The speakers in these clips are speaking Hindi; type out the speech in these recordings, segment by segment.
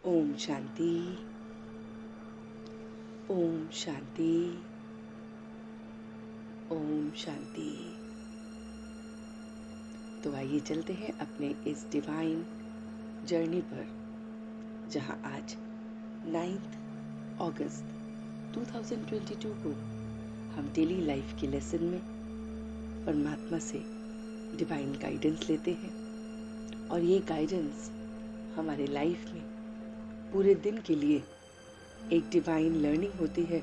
ओम शांति। ओम शांति। ओम शांति। तो आइए चलते हैं अपने इस डिवाइन जर्नी पर, जहां आज 9 अगस्त 2022 को हम डेली लाइफ के लेसन में परमात्मा से डिवाइन गाइडेंस लेते हैं। और ये गाइडेंस हमारे लाइफ में पूरे दिन के लिए एक डिवाइन लर्निंग होती है,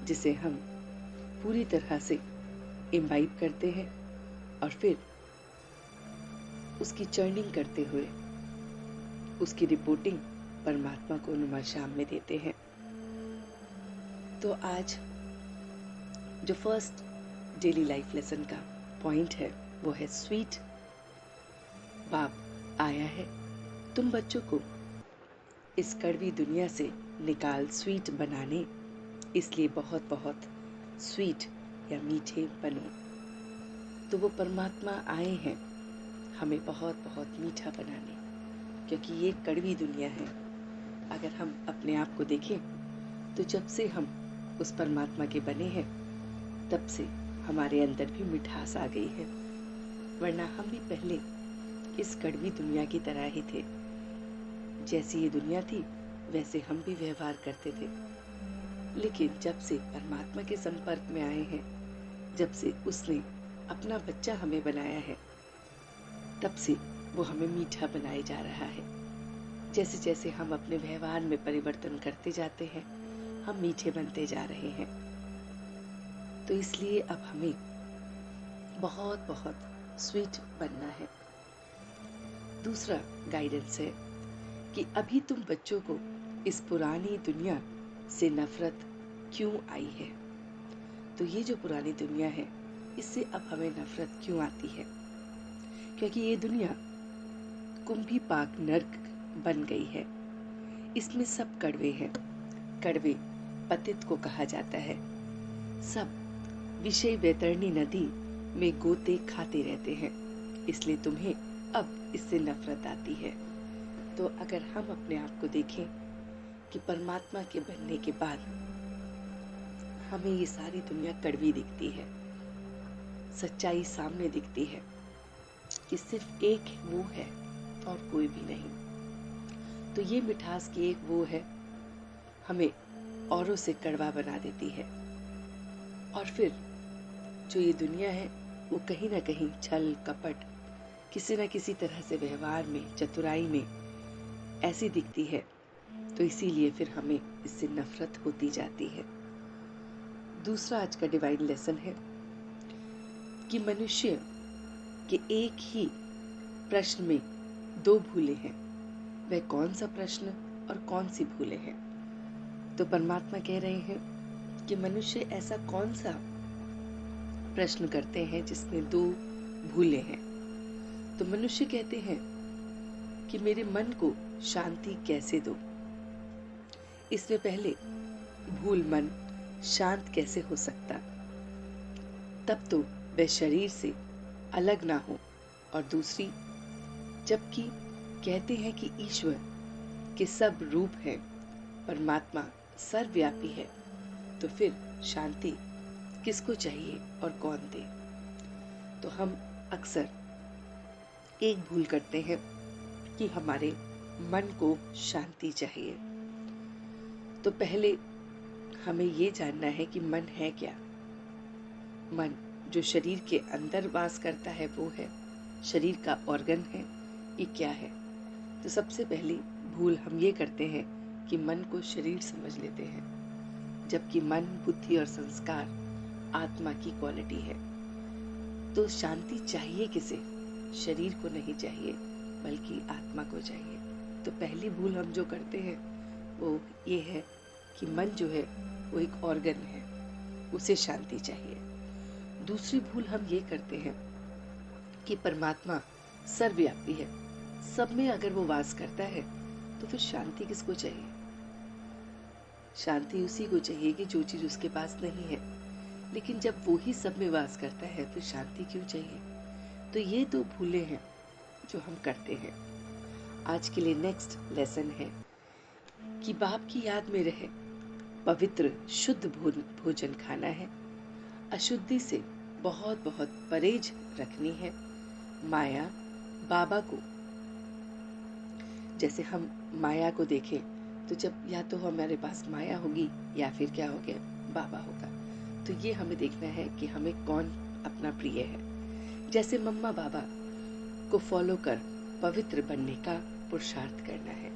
जिसे हम पूरी तरह से इम्बाइब करते हैं और फिर उसकी चर्निंग करते हुए उसकी रिपोर्टिंग परमात्मा को नुमा शाम में देते हैं। तो आज जो फर्स्ट डेली लाइफ लेसन का पॉइंट है वो है स्वीट। बाप आया है तुम बच्चों को इस कड़वी दुनिया से निकाल स्वीट बनाने, इसलिए बहुत बहुत स्वीट या मीठे बनो। तो वो परमात्मा आए हैं हमें बहुत बहुत मीठा बनाने, क्योंकि ये कड़वी दुनिया है। अगर हम अपने आप को देखें तो जब से हम उस परमात्मा के बने हैं तब से हमारे अंदर भी मिठास आ गई है, वरना हम भी पहले इस कड़वी दुनिया की तरह ही थे। जैसी ये दुनिया थी वैसे हम भी व्यवहार करते थे। लेकिन जब से परमात्मा के संपर्क में आए हैं, जब से उसने अपना बच्चा हमें बनाया है, तब से वो हमें मीठा बनाए जा रहा है। जैसे जैसे हम अपने व्यवहार में परिवर्तन करते जाते हैं, हम मीठे बनते जा रहे हैं। तो इसलिए अब हमें बहुत बहुत स्वीट बनना है। दूसरा गाइडेंस है कि अभी तुम बच्चों को इस पुरानी दुनिया से नफरत क्यों आई है। तो ये जो पुरानी दुनिया है, इससे अब हमें नफरत क्यों आती है? क्योंकि ये दुनिया कुंभी पाक नर्क बन गई है। इसमें सब कड़वे हैं। कड़वे पतित को कहा जाता है। सब विषय वैतरणी नदी में गोते खाते रहते हैं, इसलिए तुम्हें अब इससे नफरत आती है। तो अगर हम अपने आप को देखें कि परमात्मा के बनने के बाद हमें ये सारी दुनिया कड़वी दिखती है, सच्चाई सामने दिखती है कि सिर्फ एक वो है और कोई भी नहीं। तो ये मिठास की एक वो है, हमें औरों से कड़वा बना देती है। और फिर जो ये दुनिया है वो कहीं ना कहीं छल कपट, किसी न किसी तरह से व्यवहार में, चतुराई में ऐसी दिखती है। तो इसीलिए फिर हमें इससे नफरत होती जाती है। दूसरा आज का डिवाइन लेसन है कि मनुष्य के एक ही प्रश्न में दो भूलें हैं। वह कौन सा प्रश्न और कौन सी भूलें हैं? तो परमात्मा कह रहे हैं कि मनुष्य ऐसा कौन सा प्रश्न करते हैं जिसमें दो भूलें हैं। तो मनुष्य कहते हैं कि मेरे मन को शांति कैसे दो। इसमें पहले भूल मन शांत कैसे हो सकता? तब तो वह शरीर से अलग ना हो। और दूसरी, जबकि कहते हैं कि ईश्वर के सब रूप हैं, परमात्मा सर्वव्यापी है, तो फिर शांति किसको चाहिए और कौन दे? तो हम अक्सर एक भूल करते हैं कि हमारे मन को शांति चाहिए। तो पहले हमें ये जानना है कि मन है क्या। मन जो शरीर के अंदर वास करता है वो है, शरीर का ऑर्गन है, ये क्या है? तो सबसे पहली भूल हम ये करते हैं कि मन को शरीर समझ लेते हैं, जबकि मन, बुद्धि और संस्कार आत्मा की क्वालिटी है। तो शांति चाहिए किसे? शरीर को नहीं चाहिए, बल्कि आत्मा को चाहिए। तो पहली भूल हम जो करते हैं वो ये है कि मन जो है वो एक ऑर्गन है, उसे शांति चाहिए। दूसरी भूल हम ये करते हैं कि परमात्मा सर्वव्यापी है, सब में अगर वो वास करता है तो फिर शांति किसको चाहिए? शांति उसी को चाहिए कि जो चीज उसके पास नहीं है। लेकिन जब वो ही सब में वास करता है फिर शांति क्यों चाहिए? तो ये दो भूलें हैं जो हम करते हैं। आज के लिए नेक्स्ट लेसन है कि बाप की याद में रहे, पवित्र शुद्ध भोजन खाना है, अशुद्धि से बहुत बहुत परहेज रखनी है। माया बाबा को, जैसे हम माया को देखें तो जब या तो हमारे पास माया होगी या फिर क्या हो गया, बाबा होगा। तो ये हमें देखना है कि हमें कौन अपना प्रिय है। जैसे मम्मा बाबा को फॉलो कर पवित्र बनने का पुरुषार्थ करना है,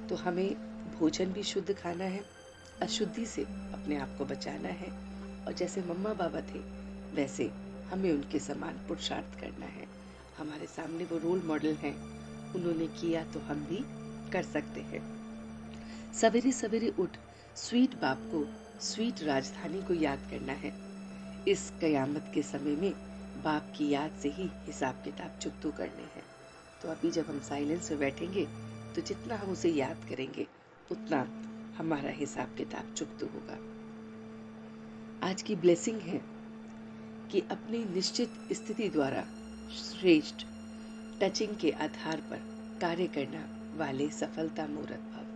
तो हमें भोजन भी शुद्ध खाना है, अशुद्धि से अपने आप को बचाना है, और जैसे मम्मा बाबा थे वैसे हमें उनके समान पुरुषार्थ करना है। हमारे सामने वो रोल मॉडल हैं, उन्होंने किया तो हम भी कर सकते हैं। सवेरे सवेरे उठ स्वीट बाप को, स्वीट राजधानी को याद करना है। इस कयामत के समय में बाप की याद से ही हिसाब किताब चुकतू करने हैं। तो अभी जब हम साइलेंस में बैठेंगे तो जितना हम उसे याद करेंगे उतना हमारा हिसाब किताब चुकतू होगा। आज की ब्लेसिंग है कि अपनी निश्चित स्थिति द्वारा श्रेष्ठ टचिंग के आधार पर कार्य करना वाले सफलता मूर्त भव।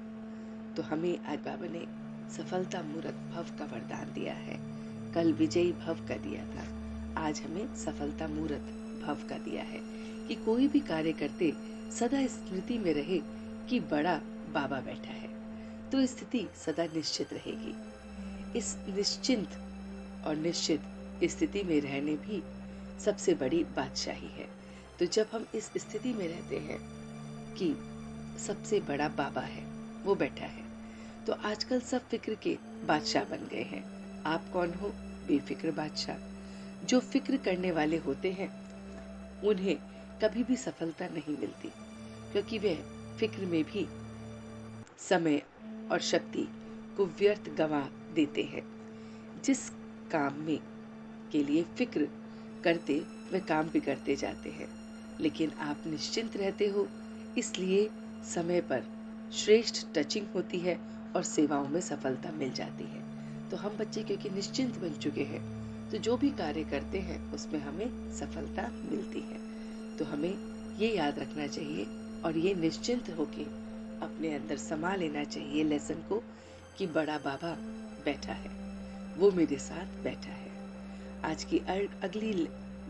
तो हमें आज बाबा ने सफलता मूर्त भव का वरदान दिया है। कल विजयी भव का दिया था, आज हमें सफलता मूर्त भव का दिया है कि कोई भी कार्य करते सदा स्मृति में रहे कि बड़ा बाबा बैठा है, तो स्थिति सदा निश्चित रहेगी। इस निश्चिंत और निश्चित स्थिति में रहने भी सबसे बड़ी बादशाही है। तो जब हम इस स्थिति में रहते हैं कि सबसे बड़ा बाबा है, वो बैठा है, तो आजकल सब फिक्र के बादशाह बन गए हैं। आप कौन हो? बेफिक्र बादशाह। जो फिक्र करने वाले होते हैं उन्हें कभी भी सफलता नहीं मिलती, क्योंकि वे फिक्र में भी समय और शक्ति को व्यर्थ गंवा देते हैं। जिस काम में के लिए फिक्र करते वे काम भी करते जाते हैं, लेकिन आप निश्चिंत रहते हो, इसलिए समय पर श्रेष्ठ टचिंग होती है और सेवाओं में सफलता मिल जाती है। तो हम बच्चे क्योंकि निश्चिंत बन चुके हैं, तो जो भी कार्य करते हैं उसमें हमें सफलता मिलती है। तो हमें ये याद रखना चाहिए और ये निश्चिंत होके अपने अंदर समा लेना चाहिए लेसन को कि बड़ा बाबा बैठा है, वो मेरे साथ बैठा है। आज की अगली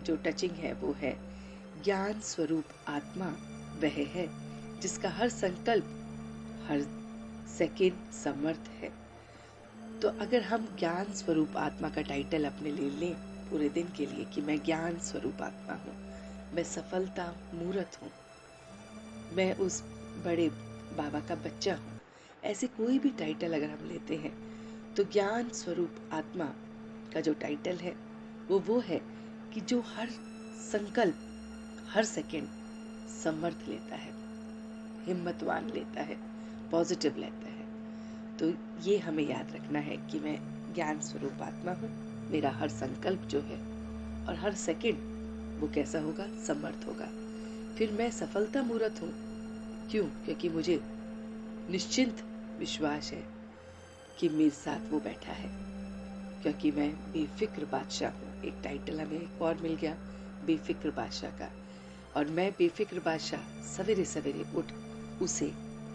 जो टचिंग है वो है ज्ञान स्वरूप आत्मा वह है जिसका हर संकल्प हर सेकंड समर्थ है। तो अगर हम ज्ञान स्वरूप आत्मा का टाइटल अपने ले लें पूरे दिन के लिए कि मैं ज्ञान स्वरूप आत्मा हूँ, मैं सफलता मूर्त हूँ, मैं उस बड़े बाबा का बच्चा हूँ, ऐसे कोई भी टाइटल अगर हम लेते हैं तो ज्ञान स्वरूप आत्मा का जो टाइटल है वो है कि जो हर संकल्प हर सेकंड समर्थ लेता है, हिम्मतवान लेता है, पॉजिटिव लेता है। तो ये हमें याद रखना है कि मैं ज्ञान स्वरूप आत्मा हूँ, मेरा हर संकल्प जो है और हर सेकंड वो कैसा होगा, समर्थ होगा। फिर मैं सफलता मूर्त हूँ, क्यों? क्योंकि मुझे निश्चिंत विश्वास है कि मेरे साथ वो बैठा है, क्योंकि मैं बेफिक्र बादशाह हूँ। एक टाइटल हमें एक और मिल गया बेफिक्र बादशाह का, और मैं बेफिक्र बादशाह सवेरे सवेरे उठ उसे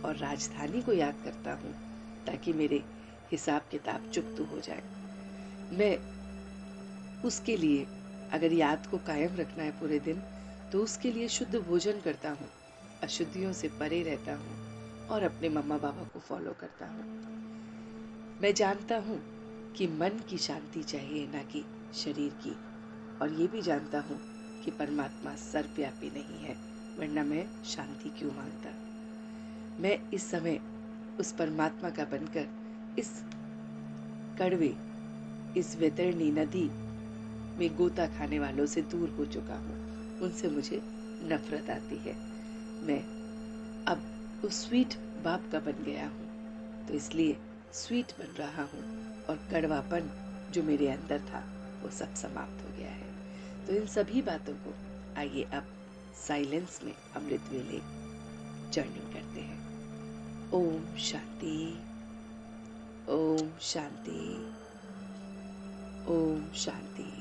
और राजधानी को याद करता हूँ ताकि मेरे हिसाब किताब चुकतू हो जाए। मैं उसके लिए अगर याद को कायम रखना है पूरे दिन, तो उसके लिए शुद्ध भोजन करता हूँ, अशुद्धियों से परे रहता हूँ और अपने मम्मा बाबा को फॉलो करता हूँ। मैं जानता हूँ कि मन की शांति चाहिए, ना कि शरीर की, और ये भी जानता हूँ कि परमात्मा सर्वव्यापी नहीं है, वरना मैं शांति क्यों मांगता। मैं इस समय उस परमात्मा का बनकर इस कड़वे, इस वैतरणी नदी में गोता खाने वालों से दूर हो चुका हूँ, उनसे मुझे नफरत आती है। मैं अब उस स्वीट बाप का बन गया हूँ, तो इसलिए स्वीट बन रहा हूँ और कड़वापन जो मेरे अंदर था वो सब समाप्त हो गया है। तो इन सभी बातों को आइए अब साइलेंस में अमृत वेले जर्नी करते हैं। ओम शांति, ओम शांति, ओम शांति।